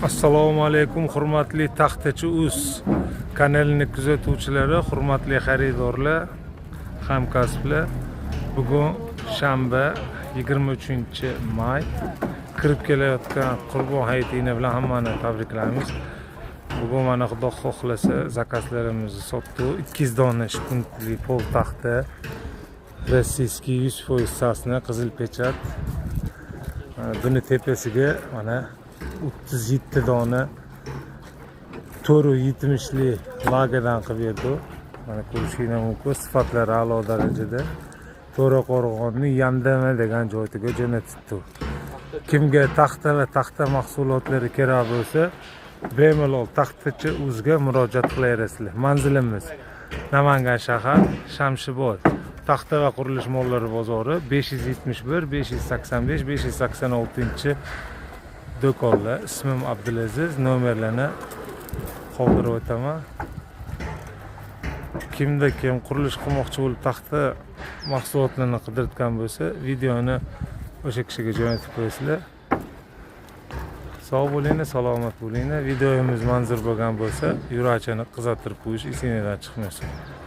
Assalomu alaykum hurmatli Taxtachi.uz kanalini kuzatuvchilari, hurmatli xaridorlar, hamkasblar. Bugun shanba 23-may kirib kelayotgan Qurbon hayitini bilan hammani tabriklaymiz. Bugun mana Xudo xohlasa zakazlarimizni sotdik. 200 dona shpuntli pol taxta, rossiyskiy 100% sasna, qizil pechat. Buni tepasiga mana 37 dona 470li lagadan qilib berdi. Mana ko'rishingiz mumkin, sifatlari a'lo darajada. To'raqo'rg'onning Yandama degan joyiga jo'natibdi. Kimga taxta va taxta mahsulotlari kerak bo'lsa, bemalol Taxtachi.uzga murojaat qilaverasizlar. Manzilimiz Namangan shahar, Shamshiboy taxta va qurilish mollari bozori 571 585 586 do'konlar. Ismim Abdulaziz, nomerlarni qoldirib o'taman. Kimda kim qurilish qilmoqchi bo'lib taxta mahsulotlarini qidirayotgan bo'lsa, videoni o'sha kishiga jo'natib qo'yasizlar. Sog' bo'linglar, salomat bo'linglar. Videomiz manzur bo'lgan bo'lsa, yurakchani qizartirib qo'yish esingizdan chiqmasin.